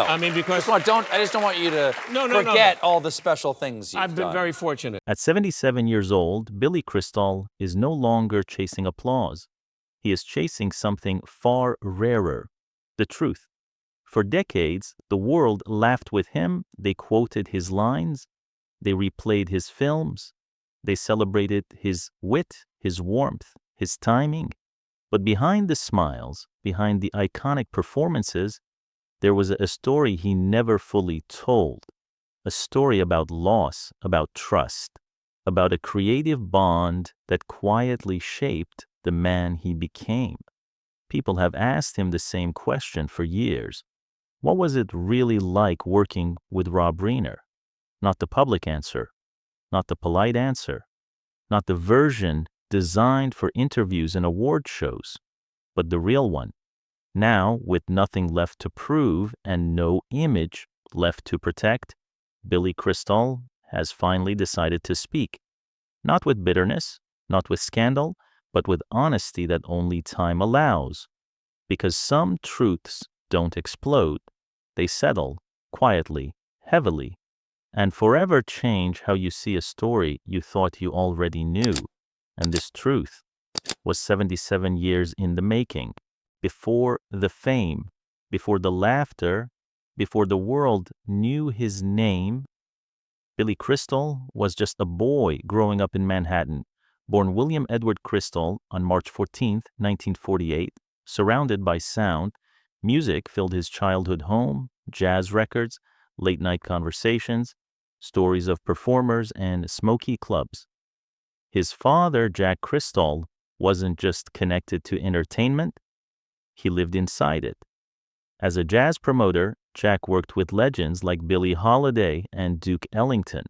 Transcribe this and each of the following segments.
I mean, because I just don't want you to forget all the special things you've I've been done. very fortunate. At 77 years old, Billy Crystal is no longer chasing applause. He is chasing something far rarer, the truth. For decades, the world laughed with him, they quoted his lines, they replayed his films, they celebrated his wit, his warmth, his timing. But behind the smiles, behind the iconic performances, there was a story he never fully told. A story about loss, about trust, about a creative bond that quietly shaped the man he became. People have asked him the same question for years. What was it really like working with Rob Reiner? Not the public answer, not the polite answer, not the version designed for interviews and award shows, but the real one. Now, with nothing left to prove and no image left to protect, Billy Crystal has finally decided to speak. Not with bitterness, not with scandal, but with honesty that only time allows. Because some truths don't explode. They settle, quietly, heavily, and forever change how you see a story you thought you already knew. And this truth was 77 years in the making. Before the fame, before the laughter, before the world knew his name, Billy Crystal was just a boy growing up in Manhattan, born William Edward Crystal on March 14, 1948, surrounded by sound. Music filled his childhood home, jazz records, late-night conversations, stories of performers, and smoky clubs. His father, Jack Crystal, wasn't just connected to entertainment, he lived inside it. As a jazz promoter, Jack worked with legends like Billie Holiday and Duke Ellington,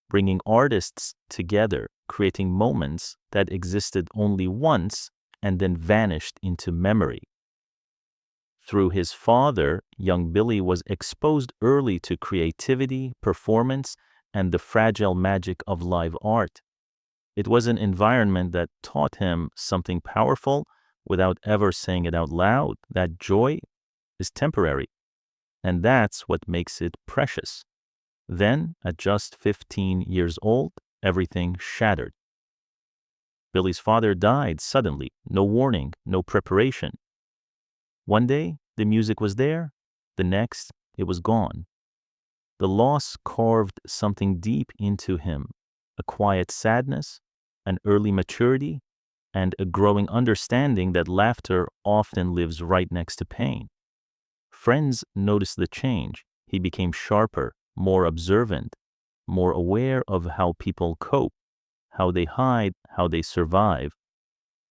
bringing artists together, creating moments that existed only once and then vanished into memory. Through his father, young Billy was exposed early to creativity, performance, and the fragile magic of live art. It was an environment that taught him something powerful without ever saying it out loud, that joy is temporary, and that's what makes it precious. Then, at just 15 years old, everything shattered. Billy's father died suddenly, no warning, no preparation. One day, the music was there, the next, it was gone. The loss carved something deep into him, a quiet sadness, an early maturity, and a growing understanding that laughter often lives right next to pain. Friends noticed the change. He became sharper, more observant, more aware of how people cope, how they hide, how they survive.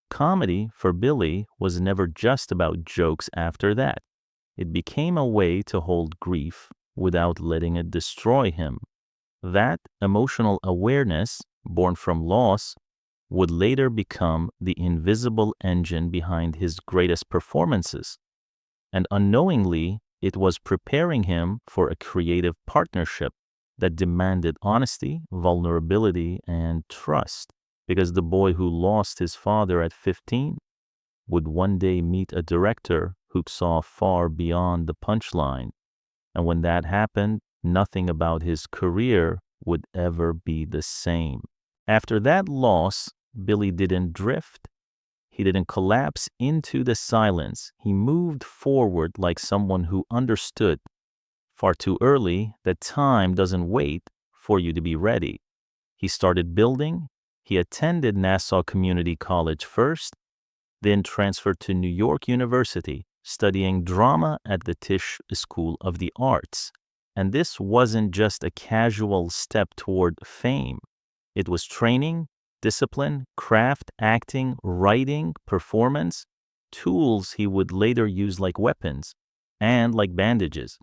Comedy, for Billy, was never just about jokes after that. It became a way to hold grief without letting it destroy him. That emotional awareness, born from loss, would later become the invisible engine behind his greatest performances. And unknowingly, it was preparing him for a creative partnership that demanded honesty, vulnerability, and trust. Because the boy who lost his father at 15 would one day meet a director who saw far beyond the punchline. And when that happened, nothing about his career would ever be the same. After that loss, Billy didn't drift. He didn't collapse into the silence. He moved forward like someone who understood far too early that time doesn't wait for you to be ready. He started building. He attended Nassau Community College first, then transferred to New York University, studying drama at the Tisch School of the Arts. And this wasn't just a casual step toward fame. It was training, discipline, craft, acting, writing, performance, tools he would later use like weapons and like bandages.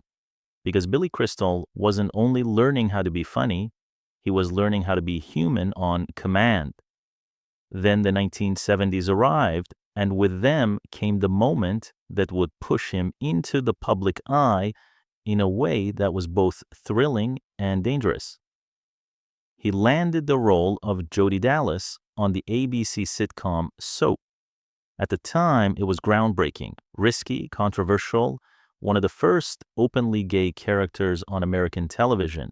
Because Billy Crystal wasn't only learning how to be funny, he was learning how to be human on command. Then the 1970s arrived, and with them came the moment that would push him into the public eye in a way that was both thrilling and dangerous. He landed the role of Jody Dallas on the ABC sitcom Soap. At the time, it was groundbreaking, risky, controversial, one of the first openly gay characters on American television.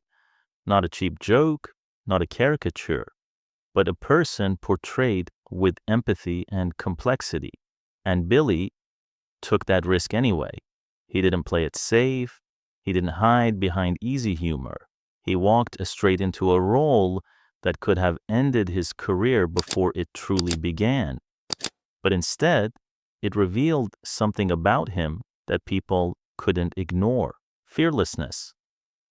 Not a cheap joke, not a caricature, but a person portrayed with empathy and complexity. And Billy took that risk anyway. He didn't play it safe. He didn't hide behind easy humor. He walked straight into a role that could have ended his career before it truly began. But instead, it revealed something about him that people couldn't ignore: fearlessness,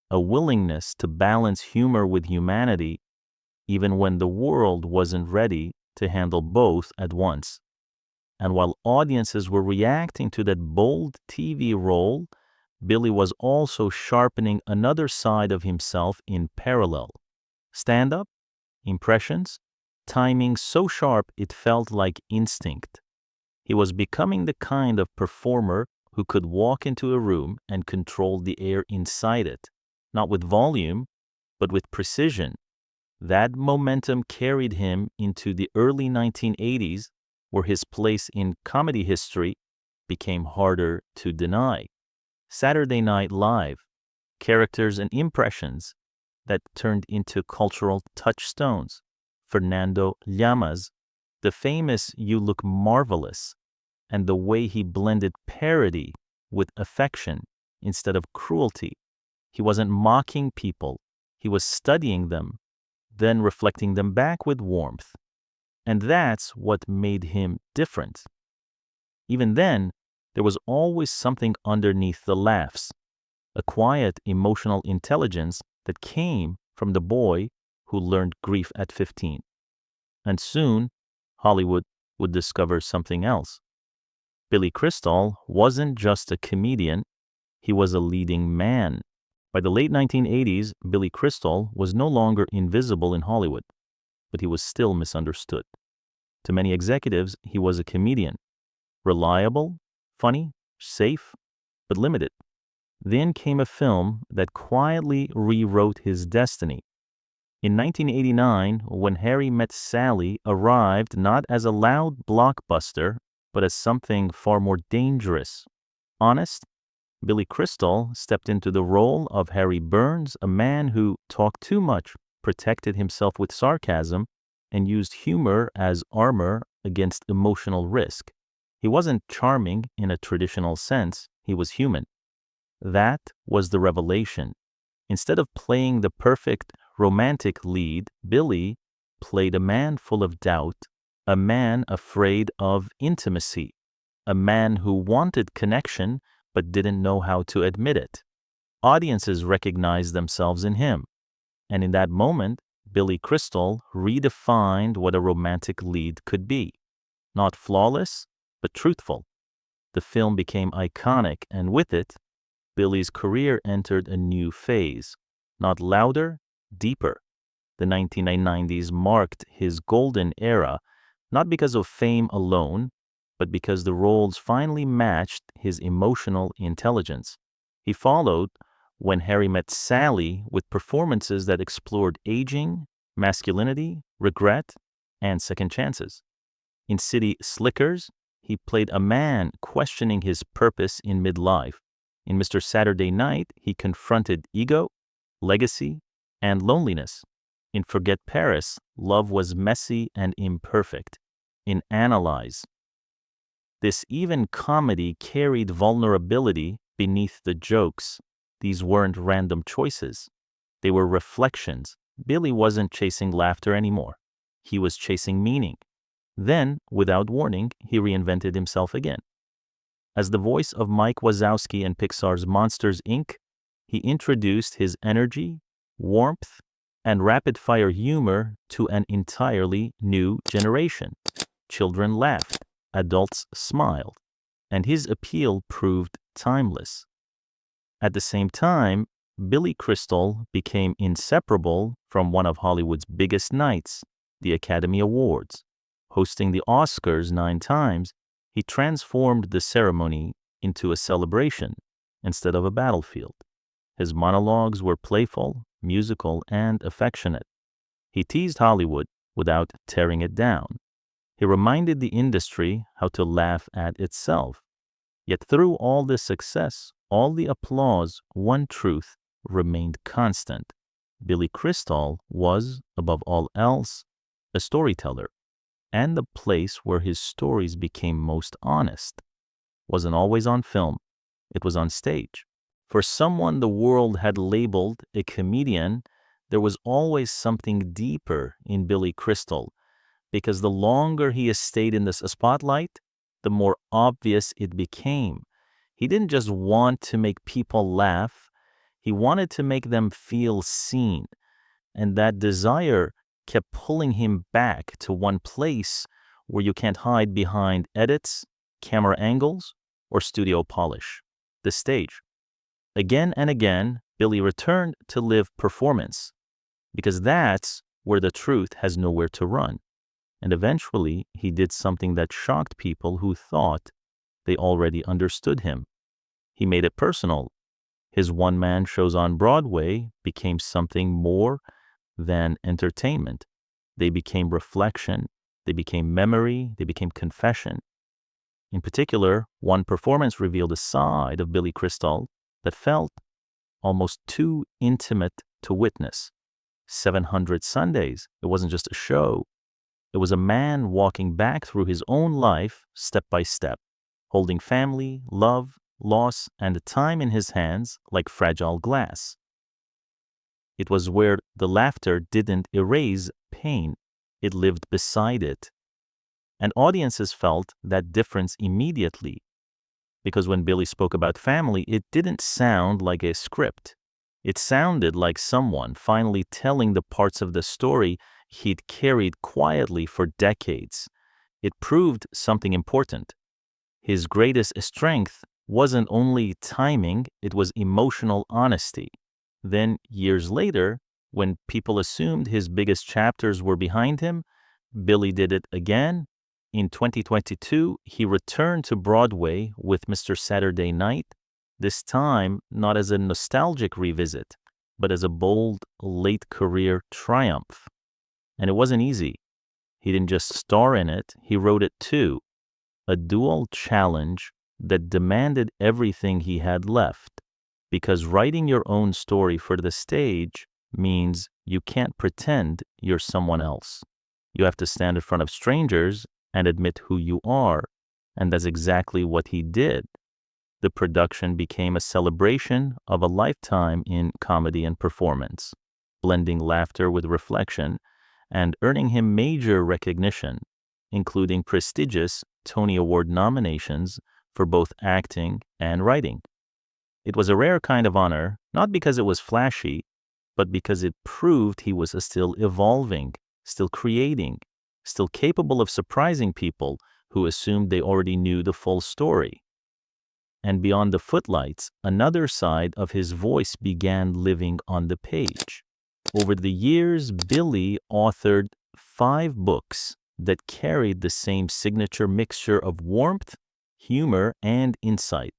a willingness to balance humor with humanity, even when the world wasn't ready to handle both at once. And while audiences were reacting to that bold TV role, Billy was also sharpening another side of himself in parallel. Stand-up, impressions, timing so sharp it felt like instinct. He was becoming the kind of performer who could walk into a room and control the air inside it, not with volume, but with precision. That momentum carried him into the early 1980s, where his place in comedy history became harder to deny. Saturday Night Live, characters and impressions that turned into cultural touchstones. Fernando Llamas, the famous "You Look Marvelous," and the way he blended parody with affection instead of cruelty. He wasn't mocking people, he was studying them, then reflecting them back with warmth. And that's what made him different. Even then, there was always something underneath the laughs, a quiet emotional intelligence that came from the boy who learned grief at 15. And soon, Hollywood would discover something else. Billy Crystal wasn't just a comedian, he was a leading man. By the late 1980s, Billy Crystal was no longer invisible in Hollywood, but he was still misunderstood. To many executives, he was a comedian. Reliable, funny, safe, but limited. Then came a film that quietly rewrote his destiny. In 1989, When Harry Met Sally arrived not as a loud blockbuster, but as something far more dangerous. Honest, Billy Crystal stepped into the role of Harry Burns, a man who talked too much, protected himself with sarcasm, and used humor as armor against emotional risk. He wasn't charming in a traditional sense, he was human. That was the revelation. Instead of playing the perfect romantic lead, Billy played a man full of doubt, a man afraid of intimacy, a man who wanted connection but didn't know how to admit it. Audiences recognized themselves in him. And in that moment, Billy Crystal redefined what a romantic lead could be. Not flawless, but truthful. The film became iconic, and with it, Billy's career entered a new phase. Not louder, deeper. The 1990s marked his golden era, not because of fame alone, but because the roles finally matched his emotional intelligence. He followed When Harry Met Sally with performances that explored aging, masculinity, regret, and second chances. In City Slickers, he played a man questioning his purpose in midlife. In Mr. Saturday Night, he confronted ego, legacy, and loneliness. In Forget Paris, love was messy and imperfect. In Analyze, this even comedy carried vulnerability beneath the jokes. These weren't random choices. They were reflections. Billy wasn't chasing laughter anymore. He was chasing meaning. Then, without warning, he reinvented himself again. As the voice of Mike Wazowski in Pixar's Monsters, Inc., he introduced his energy, warmth, and rapid-fire humor to an entirely new generation. Children laughed, adults smiled, and his appeal proved timeless. At the same time, Billy Crystal became inseparable from one of Hollywood's biggest nights, the Academy Awards. Hosting the Oscars 9 times, he transformed the ceremony into a celebration instead of a battlefield. His monologues were playful, musical, and affectionate. He teased Hollywood without tearing it down. He reminded the industry how to laugh at itself. Yet through all this success, all the applause, one truth remained constant. Billy Crystal was, above all else, a storyteller, and the place where his stories became most honest wasn't always on film, it was on stage. For someone the world had labeled a comedian, there was always something deeper in Billy Crystal, because the longer he stayed in this spotlight, the more obvious it became. He didn't just want to make people laugh, he wanted to make them feel seen. And that desire kept pulling him back to one place where you can't hide behind edits, camera angles, or studio polish: the stage. Again and again, Billy returned to live performance, because that's where the truth has nowhere to run. And eventually, he did something that shocked people who thought they already understood him. He made it personal. His one-man shows on Broadway became something more than entertainment. They became reflection, they became memory, they became confession. In particular, one performance revealed a side of Billy Crystal that felt almost too intimate to witness. 700 Sundays, it wasn't just a show. It was a man walking back through his own life step by step, holding family, love, loss, and time in his hands like fragile glass. It was where the laughter didn't erase pain, it lived beside it. And audiences felt that difference immediately, because when Billy spoke about family, it didn't sound like a script. It sounded like someone finally telling the parts of the story he'd carried quietly for decades. It proved something important. His greatest strength wasn't only timing, it was emotional honesty. Then, years later, when people assumed his biggest chapters were behind him, Billy did it again. In 2022, he returned to Broadway with Mr. Saturday Night, this time not as a nostalgic revisit, but as a bold, late-career triumph. And it wasn't easy. He didn't just star in it, he wrote it too. A dual challenge that demanded everything he had left, because writing your own story for the stage means you can't pretend you're someone else. You have to stand in front of strangers and admit who you are, and that's exactly what he did. The production became a celebration of a lifetime in comedy and performance, blending laughter with reflection and earning him major recognition, including prestigious Tony Award nominations for both acting and writing. It was a rare kind of honor, not because it was flashy, but because it proved he was still evolving, still creating, still capable of surprising people who assumed they already knew the full story. And beyond the footlights, another side of his voice began living on the page. Over the years, Billy authored 5 books that carried the same signature mixture of warmth, humor, and insight.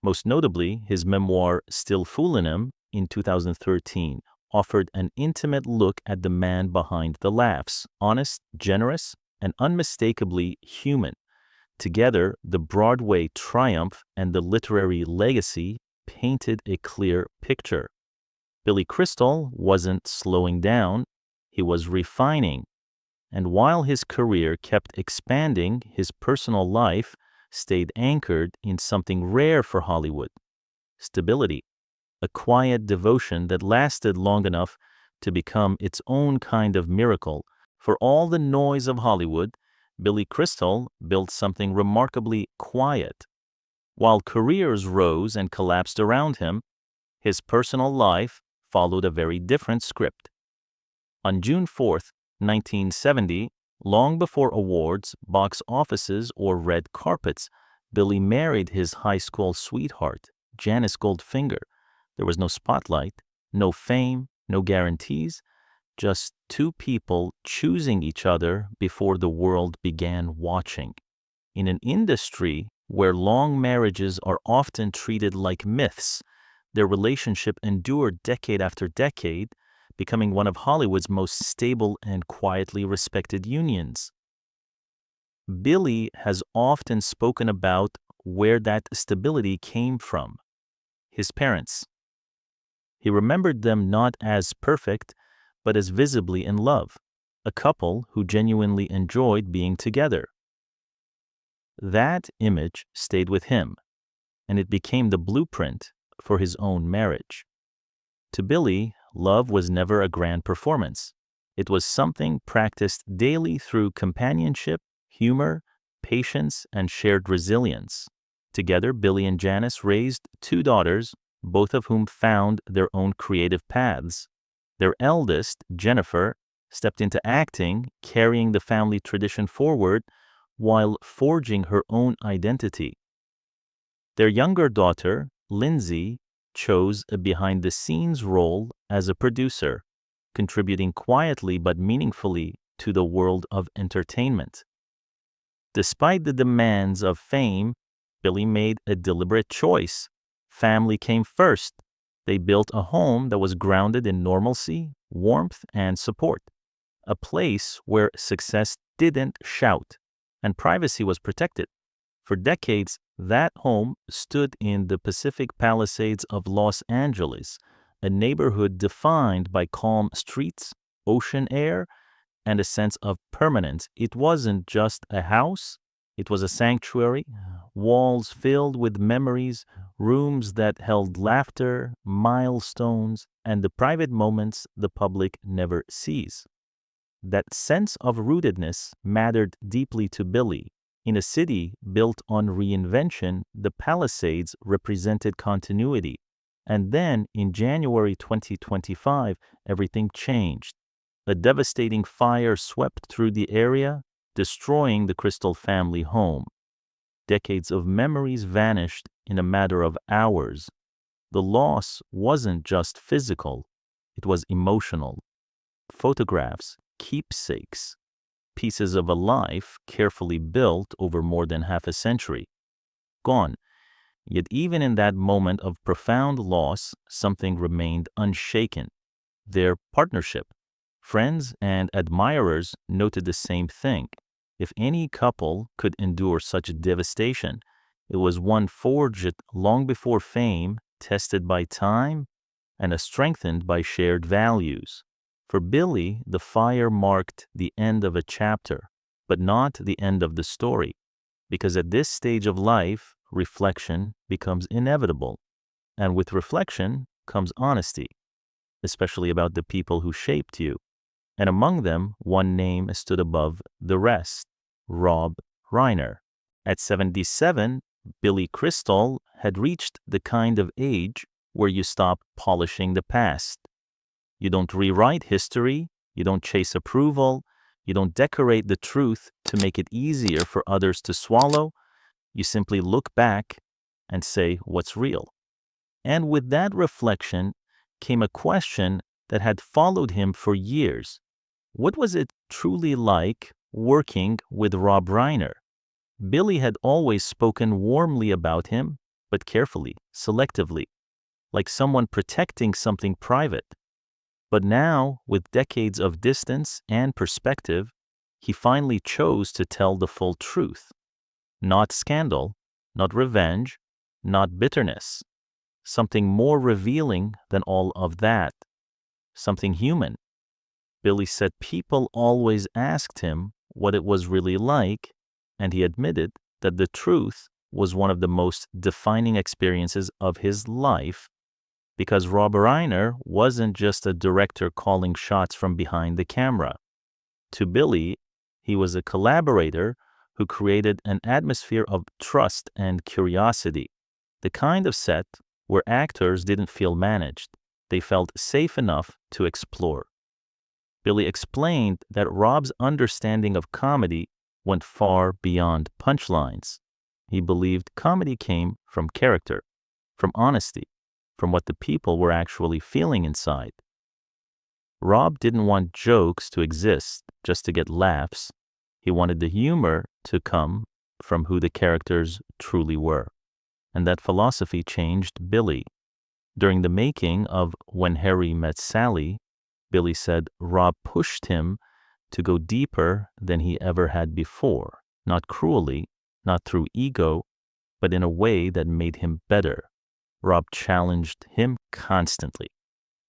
Most notably, his memoir, Still Foolin' Him, in 2013, offered an intimate look at the man behind the laughs, honest, generous, and unmistakably human. Together, the Broadway triumph and the literary legacy painted a clear picture. Billy Crystal wasn't slowing down, he was refining. And while his career kept expanding, his personal life stayed anchored in something rare for Hollywood: stability, a quiet devotion that lasted long enough to become its own kind of miracle. For all the noise of Hollywood, Billy Crystal built something remarkably quiet. While careers rose and collapsed around him, his personal life followed a very different script. On June 4th, 1970, long before awards, box offices, or red carpets, Billy married his high school sweetheart, Janice Goldfinger. There was no spotlight, no fame, no guarantees, just two people choosing each other before the world began watching. In an industry where long marriages are often treated like myths, their relationship endured decade after decade, becoming one of Hollywood's most stable and quietly respected unions. Billy has often spoken about where that stability came from. his parents. He remembered them not as perfect, but as visibly in love, a couple who genuinely enjoyed being together. That image stayed with him, and it became the blueprint for his own marriage. To Billy, love was never a grand performance. It was something practiced daily through companionship, humor, patience, and shared resilience. Together, Billy and Janice raised 2 daughters, both of whom found their own creative paths. Their eldest, Jennifer, stepped into acting, carrying the family tradition forward while forging her own identity. Their younger daughter, Lindsay, chose a behind-the-scenes role as a producer, contributing quietly but meaningfully to the world of entertainment. Despite the demands of fame, Billy made a deliberate choice. Family came first. They built a home that was grounded in normalcy, warmth, and support, a place where success didn't shout and privacy was protected. For decades, that home stood in the Pacific Palisades of Los Angeles, a neighborhood defined by calm streets, ocean air, and a sense of permanence. It wasn't just a house, it was a sanctuary, walls filled with memories, rooms that held laughter, milestones, and the private moments the public never sees. That sense of rootedness mattered deeply to Billy. In a city built on reinvention, the Palisades represented continuity. And then, in January 2025, everything changed. A devastating fire swept through the area, destroying the Crystal family home. Decades of memories vanished in a matter of hours. The loss wasn't just physical, it was emotional. Photographs, keepsakes, pieces of a life carefully built over more than half a century. Gone. Yet even in that moment of profound loss, something remained unshaken. Their partnership. Friends and admirers noted the same thing. If any couple could endure such devastation, it was one forged long before fame, tested by time, and strengthened by shared values. For Billy, the fire marked the end of a chapter, but not the end of the story, because at this stage of life, reflection becomes inevitable, and with reflection comes honesty, especially about the people who shaped you. And among them, one name stood above the rest, Rob Reiner. At 77, Billy Crystal had reached the kind of age where you stop polishing the past. You don't rewrite history, you don't chase approval, you don't decorate the truth to make it easier for others to swallow. You simply look back and say what's real. And with that reflection came a question that had followed him for years. What was it truly like working with Rob Reiner? Billy had always spoken warmly about him, but carefully, selectively, like someone protecting something private. But now, with decades of distance and perspective, he finally chose to tell the full truth. Not scandal, not revenge, not bitterness. Something more revealing than all of that. Something human. Billy said people always asked him what it was really like, and he admitted that the truth was one of the most defining experiences of his life, because Rob Reiner wasn't just a director calling shots from behind the camera. To Billy, he was a collaborator who created an atmosphere of trust and curiosity, the kind of set where actors didn't feel managed. They felt safe enough to explore. Billy explained that Rob's understanding of comedy went far beyond punchlines. He believed comedy came from character, from honesty, from what the people were actually feeling inside. Rob didn't want jokes to exist just to get laughs. He wanted the humor to come from who the characters truly were. And that philosophy changed Billy. During the making of When Harry Met Sally, Billy said Rob pushed him to go deeper than he ever had before, not cruelly, not through ego, but in a way that made him better, Rob challenged him constantly,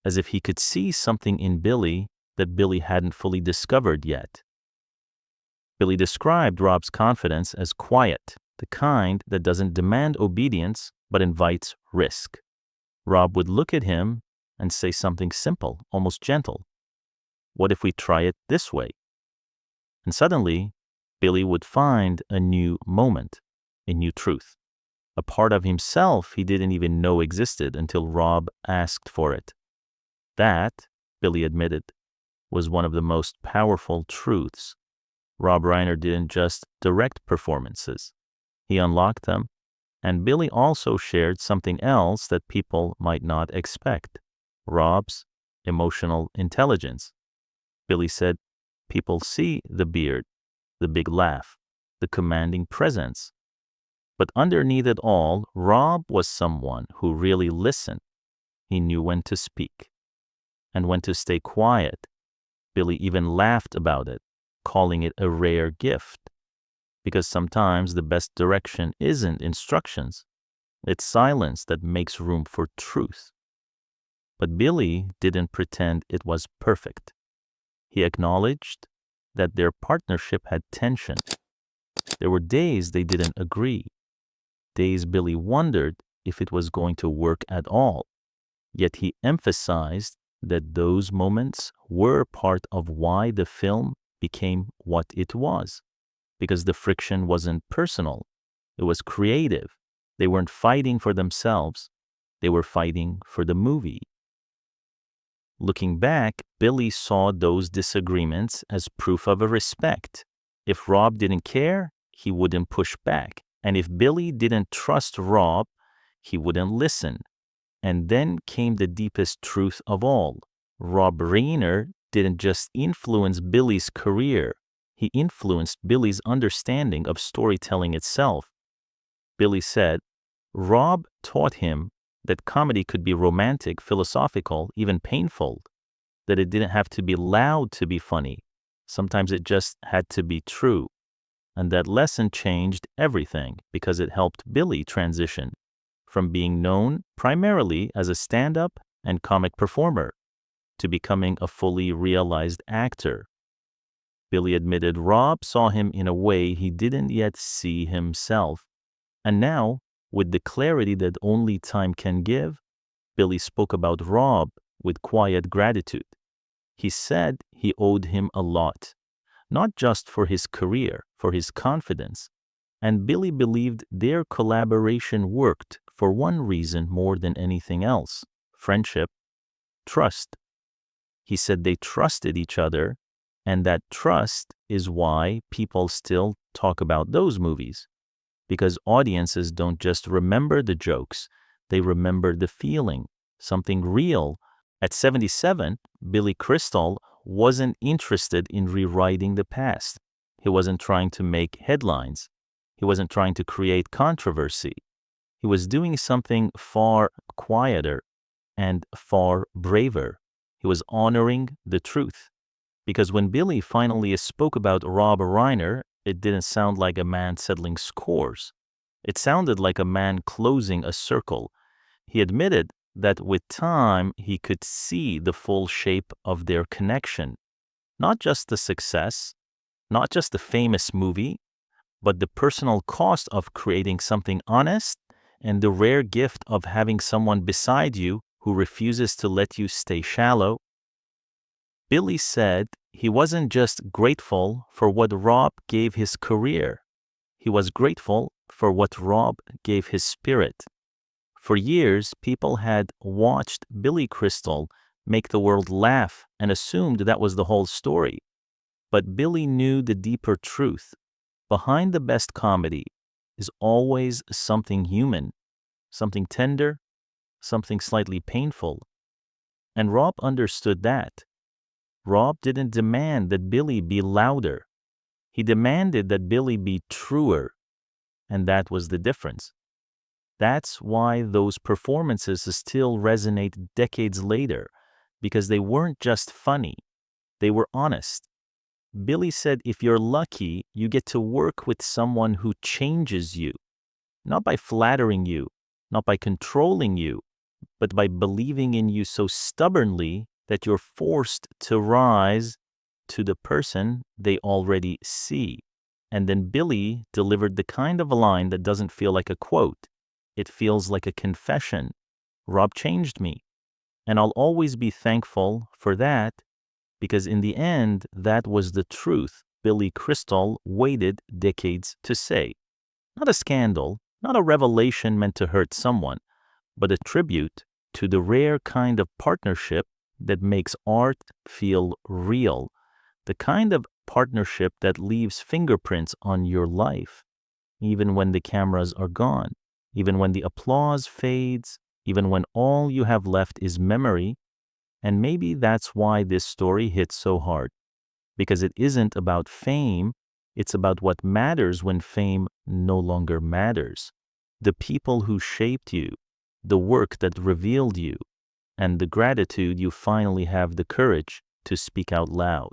as if he could see something in Billy that Billy hadn't fully discovered yet. Billy described Rob's confidence as quiet, the kind that doesn't demand obedience but invites risk. Rob would look at him and say something simple, almost gentle. What if we try it this way? And suddenly, Billy would find a new moment, a new truth, a part of himself he didn't even know existed until Rob asked for it. That, Billy admitted, was one of the most powerful truths. Rob Reiner didn't just direct performances. He unlocked them, and Billy also shared something else that people might not expect: Rob's emotional intelligence. Billy said, people see the beard, the big laugh, the commanding presence. But underneath it all, Rob was someone who really listened. He knew when to speak and when to stay quiet. Billy even laughed about it, calling it a rare gift. Because sometimes the best direction isn't instructions. It's silence that makes room for truth. But Billy didn't pretend it was perfect. He acknowledged that their partnership had tension. There were days they didn't agree. Days Billy wondered if it was going to work at all. Yet he emphasized that those moments were part of why the film became what it was. Because the friction wasn't personal. It was creative. They weren't fighting for themselves. They were fighting for the movie. Looking back, Billy saw those disagreements as proof of a respect. If Rob didn't care, he wouldn't push back. And if Billy didn't trust Rob, he wouldn't listen. And then came the deepest truth of all. Rob Reiner didn't just influence Billy's career. He influenced Billy's understanding of storytelling itself. Billy said, Rob taught him that comedy could be romantic, philosophical, even painful, that it didn't have to be loud to be funny. Sometimes it just had to be true. And that lesson changed everything because it helped Billy transition from being known primarily as a stand-up and comic performer to becoming a fully realized actor. Billy admitted Rob saw him in a way he didn't yet see himself. And now, with the clarity that only time can give, Billy spoke about Rob with quiet gratitude. He said he owed him a lot, not just for his career, for his confidence. And Billy believed their collaboration worked for one reason more than anything else: friendship, trust. He said they trusted each other, and that trust is why people still talk about those movies. Because audiences don't just remember the jokes, they remember the feeling, something real. At 77, Billy Crystal wasn't interested in rewriting the past. He wasn't trying to make headlines. He wasn't trying to create controversy. He was doing something far quieter and far braver. He was honoring the truth. Because when Billy finally spoke about Rob Reiner, it didn't sound like a man settling scores. It sounded like a man closing a circle. He admitted that with time, he could see the full shape of their connection. Not just the success, not just the famous movie, but the personal cost of creating something honest and the rare gift of having someone beside you who refuses to let you stay shallow. Billy said he wasn't just grateful for what Rob gave his career. He was grateful for what Rob gave his spirit. For years, people had watched Billy Crystal make the world laugh and assumed that was the whole story. But Billy knew the deeper truth. Behind the best comedy is always something human, something tender, something slightly painful. And Rob understood that. Rob didn't demand that Billy be louder. He demanded that Billy be truer. And that was the difference. That's why those performances still resonate decades later, because they weren't just funny. They were honest. Billy said if you're lucky, you get to work with someone who changes you, not by flattering you, not by controlling you, but by believing in you so stubbornly that you're forced to rise to the person they already see. And then Billy delivered the kind of a line that doesn't feel like a quote. It feels like a confession. Rob changed me. And I'll always be thankful for that, because in the end, that was the truth Billy Crystal waited decades to say. Not a scandal, not a revelation meant to hurt someone, but a tribute to the rare kind of partnership that makes art feel real, the kind of partnership that leaves fingerprints on your life, even when the cameras are gone, even when the applause fades, even when all you have left is memory. And maybe that's why this story hits so hard, because it isn't about fame, it's about what matters when fame no longer matters. The people who shaped you, the work that revealed you, and the gratitude you finally have the courage to speak out loud.